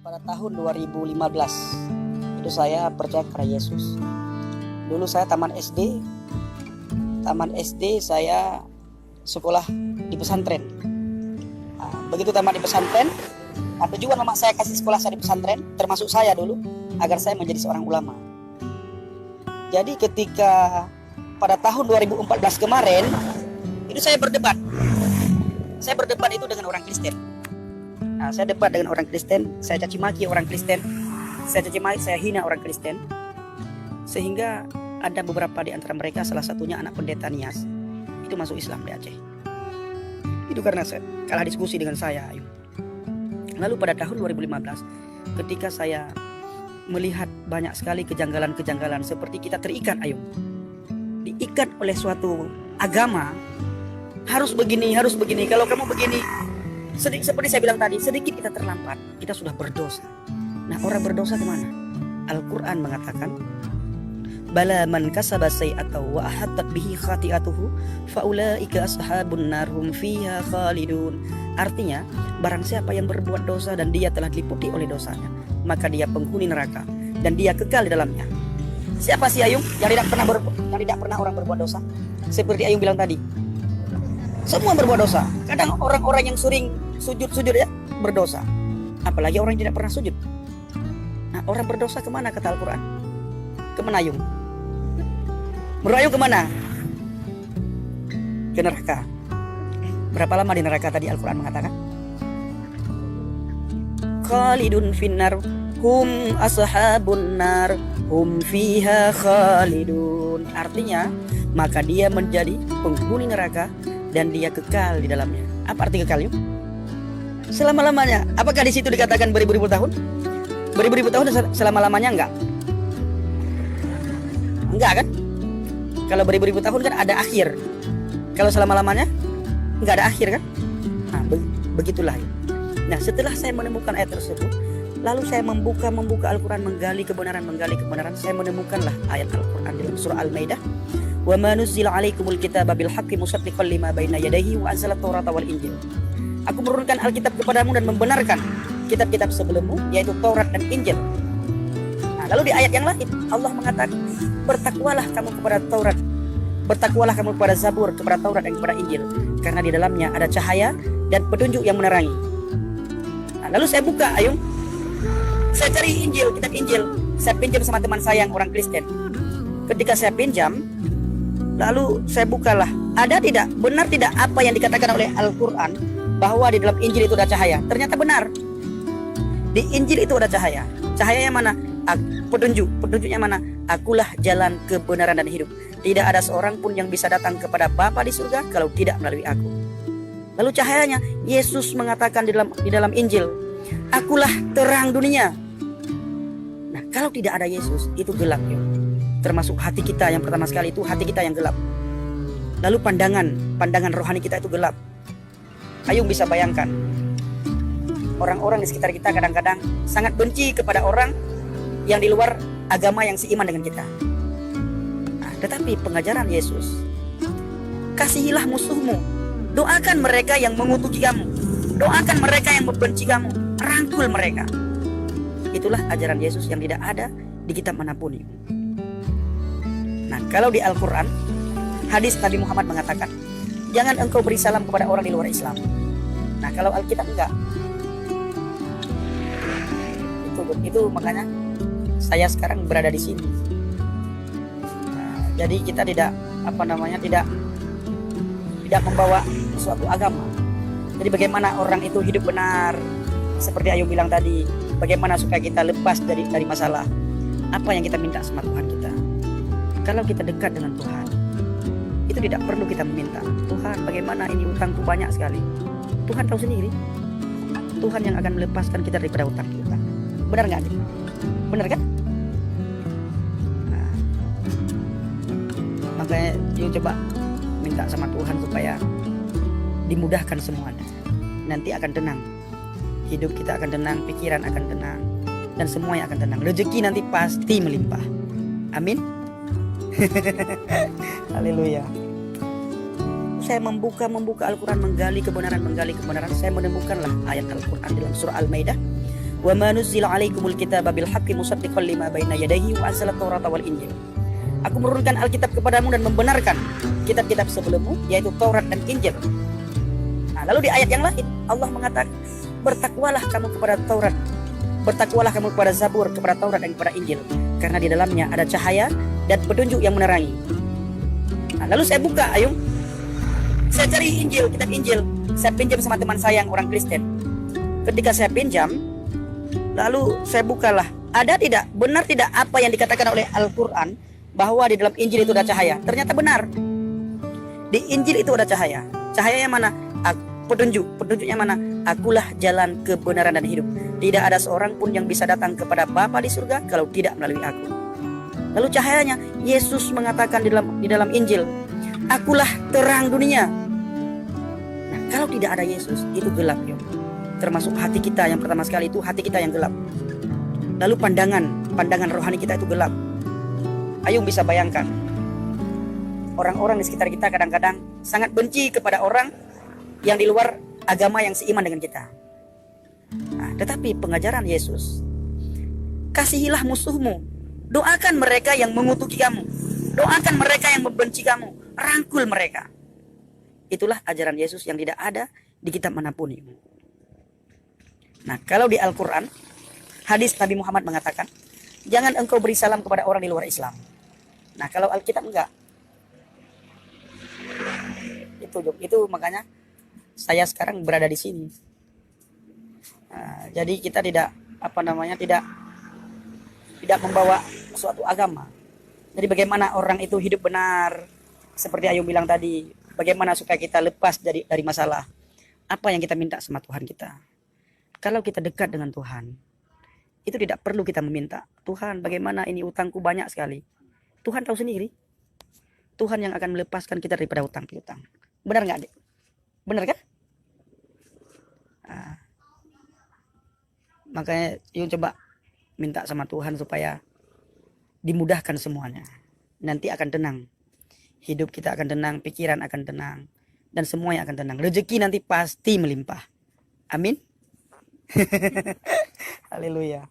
Pada tahun 2015 itu saya percaya kepada Yesus. Dulu saya taman SD saya sekolah di pesantren. Begitu tamat di pesantren, tujuan mama saya kasih sekolah saya di pesantren, termasuk saya dulu, agar saya menjadi seorang ulama. Jadi ketika pada tahun 2014 kemarin, itu saya berdebat. Saya berdebat itu dengan orang Kristen. Saya debat dengan orang Kristen, saya caci maki orang Kristen, saya hina orang Kristen, sehingga ada beberapa di antara mereka, salah satunya anak pendeta Nias, itu masuk Islam di Aceh. Itu karena saya kalah diskusi dengan saya. Lalu pada tahun 2015, ketika saya melihat banyak sekali kejanggalan-kejanggalan, seperti kita terikat, diikat oleh suatu agama, harus begini, kalau kamu begini, seperti saya bilang tadi, sedikit kita terlambat, kita sudah berdosa. Nah, orang berdosa kemana? Al-Quran mengatakan, bala man kasaba sayyi'atan wa ahattat bihi khati'atuhu faulaika ashabun nar hum fiha khalidun. Artinya, barang siapa yang berbuat dosa dan dia telah diliputi oleh dosanya, maka dia penghuni neraka dan dia kekal di dalamnya. Siapa sih Ayung yang tidak pernah orang berbuat dosa? Seperti Ayung bilang tadi, semua berbuat dosa. Kadang orang-orang yang sering sujud ya berdosa, apalagi orang yang tidak pernah sujud. Nah, orang berdosa kemana kata Al-Quran? Kemana Ayung? Menurut Ayung kemana? Ke neraka. Berapa lama di neraka tadi Al-Quran mengatakan? Khalidun finnar hum ashabun nar hum fiha khalidun. Artinya, maka dia menjadi penghuni neraka dan dia kekal di dalamnya. Apa arti kekal? Selama-lamanya. Apakah di situ dikatakan beribu-ribu tahun? Beribu-ribu tahun selama-lamanya enggak? Enggak kan? Kalau beribu-ribu tahun kan ada akhir. Kalau selama-lamanya enggak ada akhir kan? Nah, begitulah. Nah, setelah saya menemukan ayat tersebut, lalu saya membuka Al-Quran, menggali kebenaran, saya menemukanlah ayat Al-Quran dalam surah Al-Maidah. Wa ma nuzzila 'alaikumul kitaba bil haqqi musaddiqan lima baina yadayhi wa anzala at-taurata wal injil. Aku menurunkan Alkitab kepadamu dan membenarkan kitab-kitab sebelummu, yaitu Taurat dan Injil. Nah, lalu di ayat yang lain Allah mengatakan, bertakwalah kamu kepada Taurat, bertakwalah kamu kepada Zabur, kepada Taurat dan kepada Injil, karena di dalamnya ada cahaya dan petunjuk yang menerangi. Nah, lalu saya buka, saya cari Injil, kitab Injil, saya pinjam sama teman saya yang orang Kristen. Ketika saya pinjam, lalu saya bukalah, ada tidak, benar tidak apa yang dikatakan oleh Al-Quran bahwa di dalam Injil itu ada cahaya? Ternyata benar. Di Injil itu ada cahaya. Cahayanya mana? Petunjuknya mana? Akulah jalan kebenaran dan hidup. Tidak ada seorang pun yang bisa datang kepada Bapa di surga kalau tidak melalui aku. Lalu cahayanya, Yesus mengatakan di dalam Injil, akulah terang dunia. Nah, kalau tidak ada Yesus, itu gelap. Termasuk hati kita yang pertama sekali, itu hati kita yang gelap. Lalu pandangan rohani kita itu gelap. Ayung bisa bayangkan, orang-orang di sekitar kita kadang-kadang sangat benci kepada orang yang di luar agama yang seiman dengan kita. Nah, tetapi pengajaran Yesus, kasihilah musuhmu, doakan mereka yang mengutuki kamu, doakan mereka yang membenci kamu, rangkul mereka. Itulah ajaran Yesus yang tidak ada di kitab manapun. Nah, kalau di Al-Quran, hadis Nabi Muhammad mengatakan, jangan engkau beri salam kepada orang di luar Islam. Nah, kalau Alkitab enggak. Itu makanya saya sekarang berada di sini. Nah, jadi kita tidak membawa suatu agama. Jadi bagaimana orang itu hidup benar, seperti Ayu bilang tadi, bagaimana supaya kita lepas dari masalah. Apa yang kita minta sama Tuhan kita? Kalau kita dekat dengan Tuhan, itu tidak perlu kita meminta, Tuhan bagaimana ini utangku banyak sekali. Tuhan tahu sendiri. Tuhan yang akan melepaskan kita daripada utang kita. Benar nggak? Benar kan? Nah, makanya yuk coba minta sama Tuhan supaya dimudahkan semuanya. Nanti akan tenang. Hidup kita akan tenang, pikiran akan tenang, dan semuanya akan tenang. Rezeki nanti pasti melimpah. Amin. Haleluya. Saya membuka Al-Quran, menggali kebenaran, saya menemukanlah ayat Al-Quran dalam surah Al-Maidah. Wa ma nuzzila 'alaikumul kitaba bil haqqi musaddiqan lima baina yadayhi wa anzala at-taurata wal injil. Aku menurunkan Alkitab kepadamu dan membenarkan kitab-kitab sebelummu, yaitu Taurat dan Injil. Nah, lalu di ayat yang lain Allah mengatakan, bertakwalah kamu kepada Taurat, bertakwalah kamu kepada Zabur, kepada Taurat dan kepada Injil, karena di dalamnya ada cahaya dan petunjuk yang menerangi. Nah, lalu saya buka, saya cari Injil, kitab Injil, saya pinjam sama teman saya yang orang Kristen. Ketika saya pinjam, lalu saya bukalah, ada tidak, benar tidak apa yang dikatakan oleh Al-Quran bahwa di dalam Injil itu ada cahaya? Ternyata benar. Di Injil itu ada cahaya. Cahaya yang mana? Petunjuk. Petunjuknya mana? Akulah jalan kebenaran dan hidup. Tidak ada seorang pun yang bisa datang kepada Bapa di surga kalau tidak melalui aku. Lalu cahayanya, Yesus mengatakan di dalam Injil, akulah terang dunia. Nah, kalau tidak ada Yesus, itu gelap, termasuk hati kita. Yang pertama sekali itu hati kita yang gelap. Lalu pandangan rohani kita itu gelap. Ayo bisa bayangkan, orang-orang di sekitar kita kadang-kadang sangat benci kepada orang yang di luar agama yang seiman dengan kita. Nah, tetapi pengajaran Yesus, kasihilah musuhmu, doakan mereka yang mengutuki kamu, doakan mereka yang membenci kamu, rangkul mereka. Itulah ajaran Yesus yang tidak ada di kitab manapun. Nah, kalau di Al-Quran, hadis Nabi Muhammad mengatakan, jangan engkau beri salam kepada orang di luar Islam. Nah, kalau Alkitab enggak. Itu makanya saya sekarang berada di sini. Nah, jadi kita tidak tidak membawa suatu agama. Jadi bagaimana orang itu hidup benar, seperti Ayu bilang tadi, bagaimana supaya kita lepas dari masalah. Apa yang kita minta sama Tuhan kita? Kalau kita dekat dengan Tuhan, itu tidak perlu kita meminta, Tuhan bagaimana ini utangku banyak sekali. Tuhan tahu sendiri. Tuhan yang akan melepaskan kita daripada hutang piutang. Benar nggak, adik? Benar kan? Nah, makanya yuk coba minta sama Tuhan supaya dimudahkan semuanya. Nanti akan tenang. Hidup kita akan tenang, pikiran akan tenang, dan semuanya akan tenang. Rezeki nanti pasti melimpah. Amin. Haleluya.